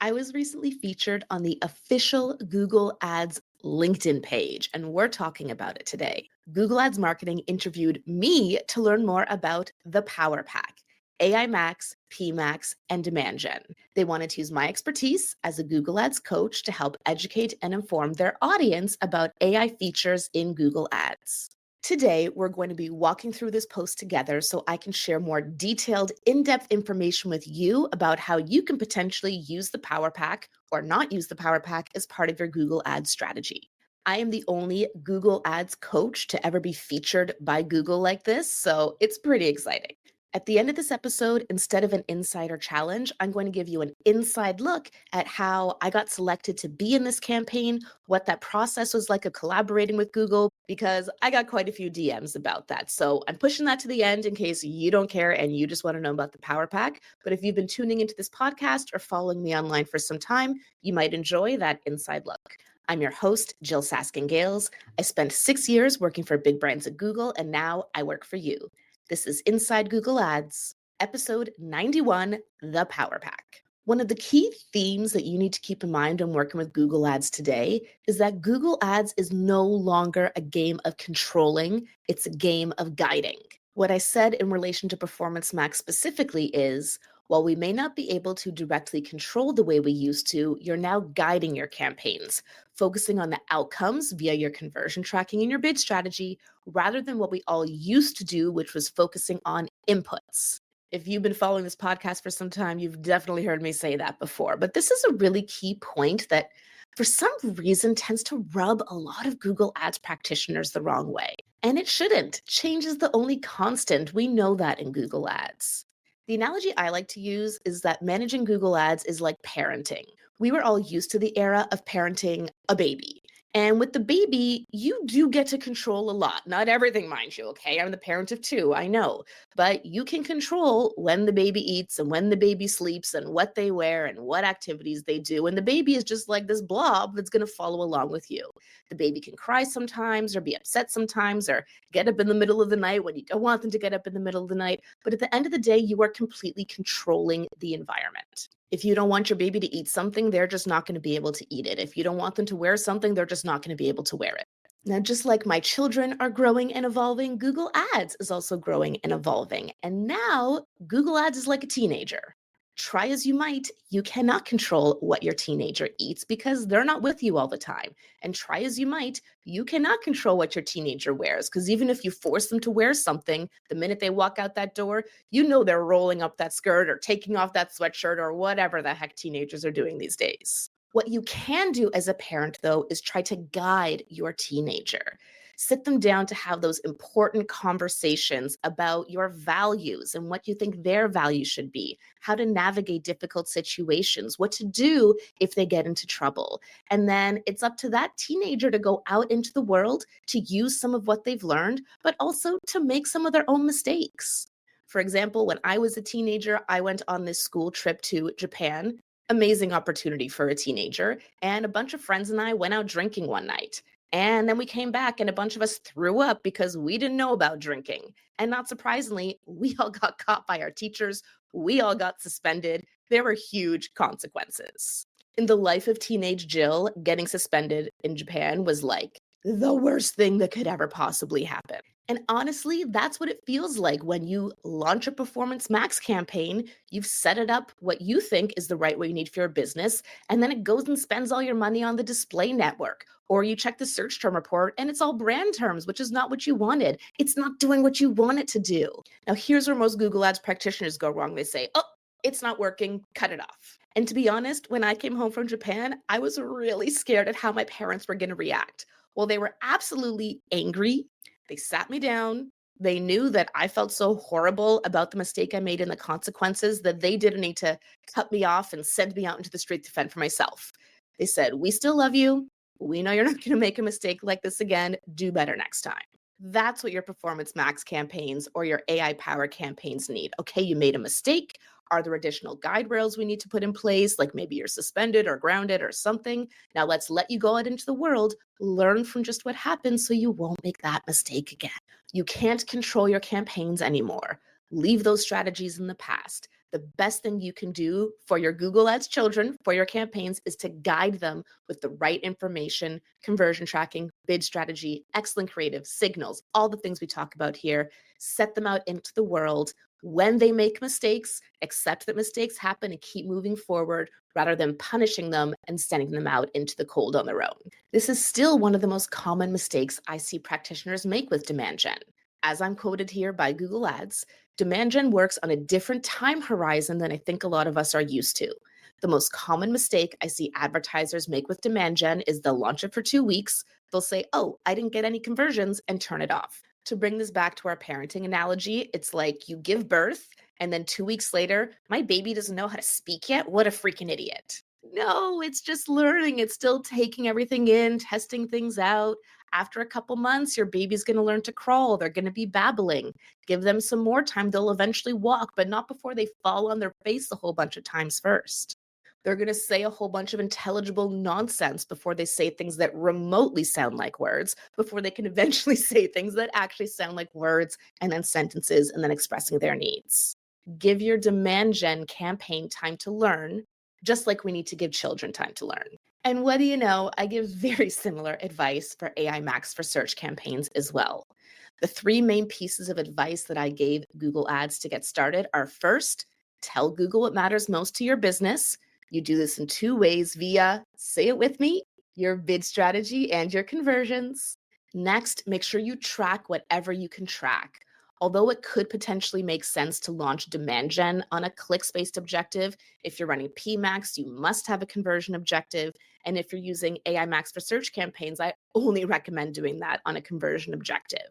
I was recently featured on the official Google Ads LinkedIn page, and we're talking about it today. Google Ads Marketing interviewed me to learn more about the Power Pack, AI Max, PMax, and Demand Gen. They wanted to use my expertise as a Google Ads coach to help educate and inform their audience about AI features in Google Ads. Today, we're going to be walking through this post together so I can share more detailed, in depth information with you about how you can potentially use the Power Pack or not use the Power Pack as part of your Google Ads strategy. I am the only Google Ads coach to ever be featured by Google like this, so it's pretty exciting. At the end of this episode, instead of an insider challenge, I'm going to give you an inside look at how I got selected to be in this campaign, what that process was like of collaborating with Google, because I got quite a few DMs about that. So I'm pushing that to the end in case you don't care and you just want to know about the Power Pack. But if you've been tuning into this podcast or following me online for some time, you might enjoy that inside look. I'm your host, Jyll Saskin-Gales. I spent 6 years working for big brands at Google, and now I work for you. This is Inside Google Ads, episode 91, The Power Pack. One of the key themes that you need to keep in mind when working with Google Ads today is that Google Ads is no longer a game of controlling, it's a game of guiding. What I said in relation to Performance Max specifically is, while we may not be able to directly control the way we used to, you're now guiding your campaigns, focusing on the outcomes via your conversion tracking and your bid strategy, rather than what we all used to do, which was focusing on inputs. If you've been following this podcast for some time, you've definitely heard me say that before. But this is a really key point that, for some reason, tends to rub a lot of Google Ads practitioners the wrong way. And it shouldn't. Change is the only constant. We know that in Google Ads. The analogy I like to use is that managing Google Ads is like parenting. We were all used to the era of parenting a baby. And with the baby, you do get to control a lot. Not everything, mind you, okay? I'm the parent of two, I know. But you can control when the baby eats and when the baby sleeps and what they wear and what activities they do. And the baby is just like this blob that's going to follow along with you. The baby can cry sometimes or be upset sometimes or get up in the middle of the night when you don't want them to get up in the middle of the night. But at the end of the day, you are completely controlling the environment. If you don't want your baby to eat something, they're just not going to be able to eat it. If you don't want them to wear something, they're just not going to be able to wear it. Now, just like my children are growing and evolving, Google Ads is also growing and evolving. And now Google Ads is like a teenager. Try as you might, you cannot control what your teenager eats because they're not with you all the time. And try as you might, you cannot control what your teenager wears because even if you force them to wear something, the minute they walk out that door, you know they're rolling up that skirt or taking off that sweatshirt or whatever the heck teenagers are doing these days. What you can do as a parent, though, is try to guide your teenager. Sit them down to have those important conversations about your values and what you think their values should be, how to navigate difficult situations, what to do if they get into trouble. And then it's up to that teenager to go out into the world to use some of what they've learned, but also to make some of their own mistakes. For example, when I was a teenager, I went on this school trip to Japan. Amazing opportunity for a teenager. And a bunch of friends and I went out drinking one night. And then we came back and a bunch of us threw up because we didn't know about drinking. And not surprisingly, we all got caught by our teachers. We all got suspended. There were huge consequences. In the life of teenage Jyll, getting suspended in Japan was like the worst thing that could ever possibly happen. And honestly, that's what it feels like when you launch a Performance Max campaign. You've set it up what you think is the right way you need for your business, and then it goes and spends all your money on the display network. Or you check the search term report and it's all brand terms, which is not what you wanted. It's not doing what you want it to do. Now, here's where most Google Ads practitioners go wrong. They say, oh, it's not working, cut it off. And to be honest, when I came home from Japan, I was really scared at how my parents were going to react. Well, they were absolutely angry. They sat me down. They knew that I felt so horrible about the mistake I made and the consequences that they didn't need to cut me off and send me out into the street to fend for myself. They said, we still love you. We know you're not going to make a mistake like this again. Do better next time. That's what your Performance Max campaigns or your AI power campaigns need. Okay, you made a mistake. Are there additional guide rails we need to put in place? Like maybe you're suspended or grounded or something. Now let's let you go out into the world, learn from just what happened so you won't make that mistake again. You can't control your campaigns anymore. Leave those strategies in the past. The best thing you can do for your Google Ads children, for your campaigns, is to guide them with the right information, conversion tracking, bid strategy, excellent creative, signals, all the things we talk about here. Set them out into the world. When they make mistakes, accept that mistakes happen and keep moving forward rather than punishing them and sending them out into the cold on their own. This is still one of the most common mistakes I see practitioners make with demand gen. As I'm quoted here by Google Ads, demand gen works on a different time horizon than I think a lot of us are used to. The most common mistake I see advertisers make with demand gen is they'll launch it for 2 weeks. They'll say, oh, I didn't get any conversions, and turn it off. To bring this back to our parenting analogy, it's like you give birth and then 2 weeks later, my baby doesn't know how to speak yet. What a freaking idiot. No, it's just learning. It's still taking everything in, testing things out. After a couple months, your baby's going to learn to crawl. They're going to be babbling. Give them some more time. They'll eventually walk, but not before they fall on their face a whole bunch of times first. They're going to say a whole bunch of intelligible nonsense before they say things that remotely sound like words, before they can eventually say things that actually sound like words and then sentences and then expressing their needs. Give your demand gen campaign time to learn, just like we need to give children time to learn. And what do you know, I give very similar advice for AI Max for search campaigns as well. The three main pieces of advice that I gave Google Ads to get started are: first, tell Google what matters most to your business. You do this in 2 ways via, say it with me, your bid strategy and your conversions. Next, make sure you track whatever you can track. Although it could potentially make sense to launch demand gen on a clicks-based objective, if you're running PMax, you must have a conversion objective. And if you're using AI Max for search campaigns, I only recommend doing that on a conversion objective.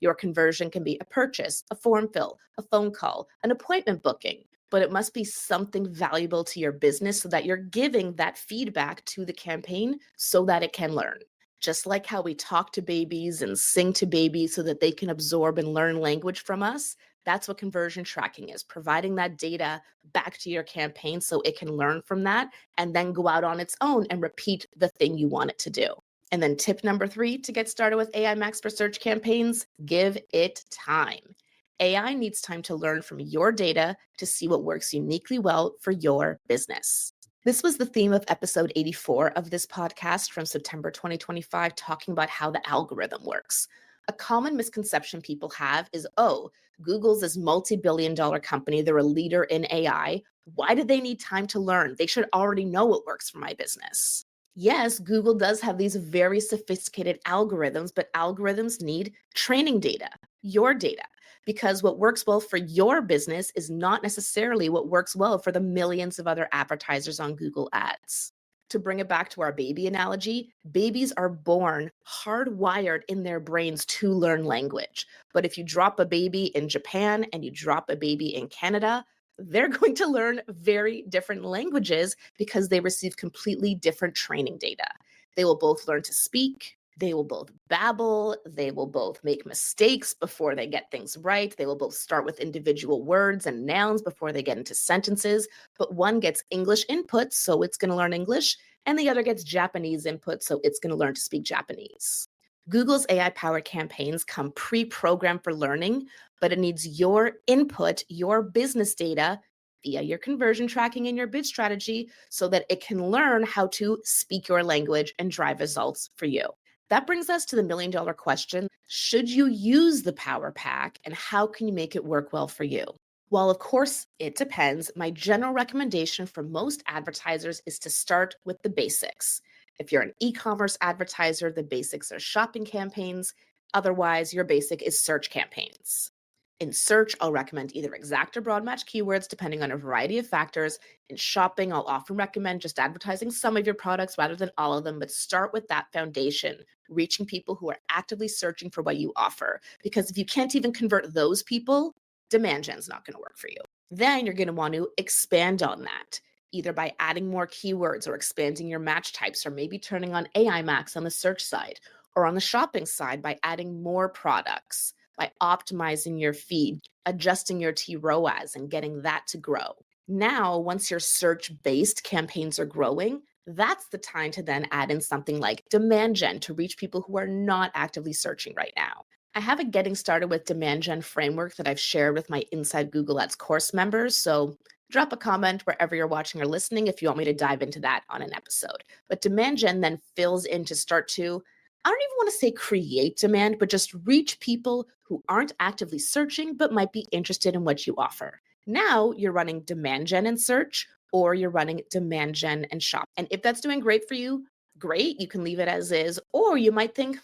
Your conversion can be a purchase, a form fill, a phone call, an appointment booking, but it must be something valuable to your business so that you're giving that feedback to the campaign so that it can learn. Just like how we talk to babies and sing to babies so that they can absorb and learn language from us, that's what conversion tracking is, providing that data back to your campaign so it can learn from that and then go out on its own and repeat the thing you want it to do. And then tip number 3 to get started with AI Max for search campaigns: give it time. AI needs time to learn from your data to see what works uniquely well for your business. This was the theme of episode 84 of this podcast from September 2025, talking about how the algorithm works. A common misconception people have is, oh, Google's this multi-billion-dollar company. They're a leader in AI. Why do they need time to learn? They should already know what works for my business. Yes, Google does have these very sophisticated algorithms, but algorithms need training data, your data, because what works well for your business is not necessarily what works well for the millions of other advertisers on Google Ads. To bring it back to our baby analogy, babies are born hardwired in their brains to learn language. But if you drop a baby in Japan and you drop a baby in Canada, they're going to learn very different languages because they receive completely different training data. They will both learn to speak, they will both babble, they will both make mistakes before they get things right, they will both start with individual words and nouns before they get into sentences, but one gets English input, so it's going to learn English, and the other gets Japanese input, so it's going to learn to speak Japanese. Google's AI-powered campaigns come pre-programmed for learning, but it needs your input, your business data, via your conversion tracking and your bid strategy so that it can learn how to speak your language and drive results for you. That brings us to the million-dollar question: should you use the Power Pack, and how can you make it work well for you? While of course it depends, my general recommendation for most advertisers is to start with the basics. If you're an e-commerce advertiser, the basics are shopping campaigns. Otherwise, your basic is search campaigns. In search, I'll recommend either exact or broad match keywords depending on a variety of factors. In shopping, I'll often recommend just advertising some of your products rather than all of them, but start with that foundation, reaching people who are actively searching for what you offer. Because if you can't even convert those people, demand gen's not going to work for you. Then you're going to want to expand on that, either by adding more keywords or expanding your match types, or maybe turning on AI Max on the search side, or on the shopping side by adding more products, by optimizing your feed, adjusting your TROAS, and getting that to grow. Now, once your search-based campaigns are growing, that's the time to then add in something like demand gen to reach people who are not actively searching right now. I have a getting started with demand gen framework that I've shared with my Inside Google Ads course members, so Drop a comment wherever you're watching or listening if you want me to dive into that on an episode. But demand gen then fills in to start to, I don't even want to say create demand, but just reach people who aren't actively searching but might be interested in what you offer. Now you're running demand gen and search, or you're running demand gen and shop. And if that's doing great for you, great, you can leave it as is. Or you might think,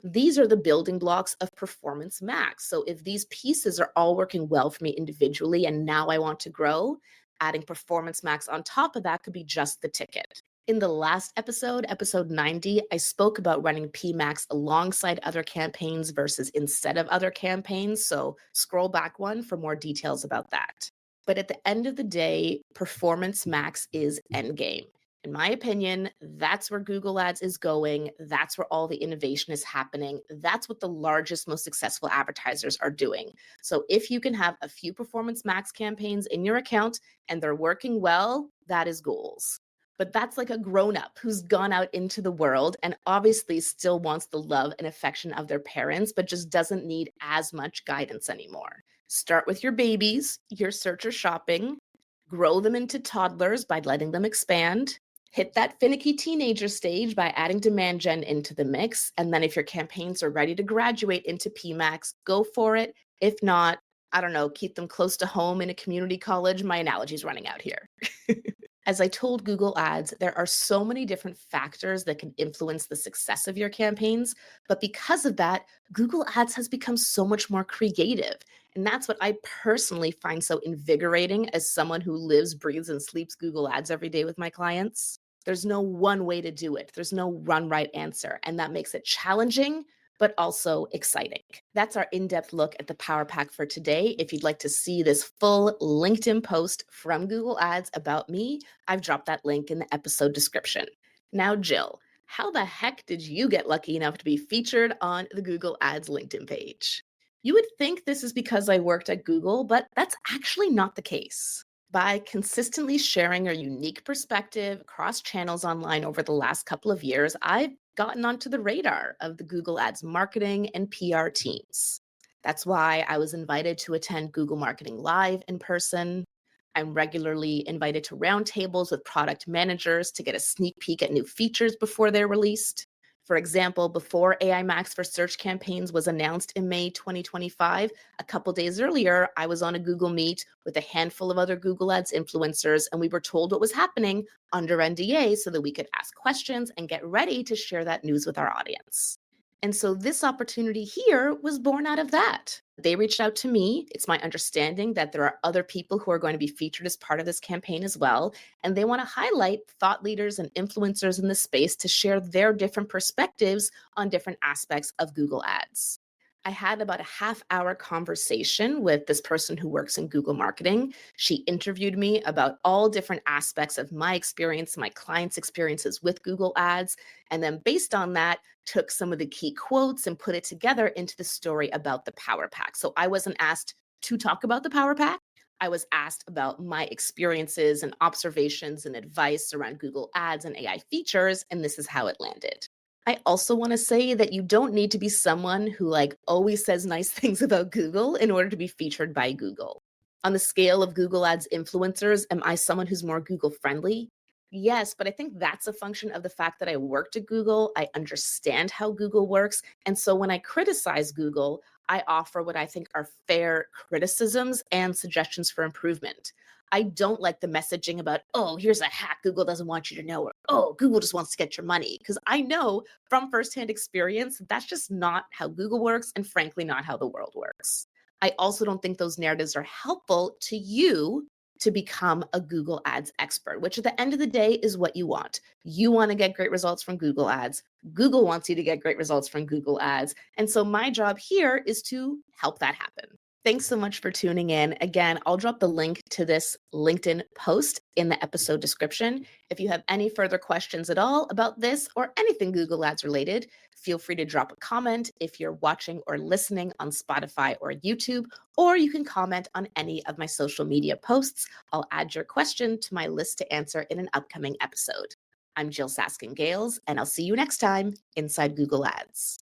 these are the building blocks of Performance Max. So if these pieces are all working well for me individually and now I want to grow, adding Performance Max on top of that could be just the ticket. In the last episode, episode 90, I spoke about running PMax alongside other campaigns versus instead of other campaigns. So scroll back one for more details about that. But at the end of the day, Performance Max is endgame. In my opinion, that's where Google Ads is going. That's where all the innovation is happening. That's what the largest, most successful advertisers are doing. So if you can have a few Performance Max campaigns in your account and they're working well, that is goals. But that's like a grown up who's gone out into the world and obviously still wants the love and affection of their parents, but just doesn't need as much guidance anymore. Start with your babies, your search or shopping, grow them into toddlers by letting them expand, hit that finicky teenager stage by adding demand gen into the mix. And then if your campaigns are ready to graduate into PMAX, go for it. If not, I don't know, keep them close to home in a community college. My analogy's running out here. As I told Google Ads, there are so many different factors that can influence the success of your campaigns. But because of that, Google Ads has become so much more creative. And that's what I personally find so invigorating as someone who lives, breathes, and sleeps Google Ads every day with my clients. There's no one way to do it, there's no run right answer. And that makes it challenging, but also exciting. That's our in-depth look at the Power Pack for today. If you'd like to see this full LinkedIn post from Google Ads about me, I've dropped that link in the episode description. Now, Jyll, how the heck did you get lucky enough to be featured on the Google Ads LinkedIn page? You would think this is because I worked at Google, but that's actually not the case. By consistently sharing a unique perspective across channels online over the last couple of years, I've gotten onto the radar of the Google Ads marketing and PR teams. That's why I was invited to attend Google Marketing Live in person. I'm regularly invited to roundtables with product managers to get a sneak peek at new features before they're released. For example, before AI Max for search campaigns was announced in May 2025, a couple days earlier, I was on a Google Meet with a handful of other Google Ads influencers, and we were told what was happening under NDA so that we could ask questions and get ready to share that news with our audience. And so this opportunity here was born out of that. They reached out to me. It's my understanding that there are other people who are going to be featured as part of this campaign as well. And they want to highlight thought leaders and influencers in the space to share their different perspectives on different aspects of Google Ads. I had about a half-hour conversation with this person who works in Google marketing. She interviewed me about all different aspects of my experience, my clients' experiences with Google Ads. And then based on that, took some of the key quotes and put it together into the story about the Power Pack. So I wasn't asked to talk about the Power Pack. I was asked about my experiences and observations and advice around Google Ads and AI features, and this is how it landed. I also want to say that you don't need to be someone who always says nice things about Google in order to be featured by Google. On the scale of Google Ads influencers, am I someone who's more Google friendly? Yes, but I think that's a function of the fact that I worked at Google. I understand how Google works. And so when I criticize Google, I offer what I think are fair criticisms and suggestions for improvement. I don't like the messaging about, oh, here's a hack Google doesn't want you to know, or oh, Google just wants to get your money. Because I know from firsthand experience, that's just not how Google works, and frankly, not how the world works. I also don't think those narratives are helpful to you to become a Google Ads expert, which at the end of the day is what you want. You want to get great results from Google Ads. Google wants you to get great results from Google Ads. And so my job here is to help that happen. Thanks so much for tuning in. Again, I'll drop the link to this LinkedIn post in the episode description. If you have any further questions at all about this or anything Google Ads related, feel free to drop a comment if you're watching or listening on Spotify or YouTube, or you can comment on any of my social media posts. I'll add your question to my list to answer in an upcoming episode. I'm Jyll Saskin-Gales, and I'll see you next time inside Google Ads.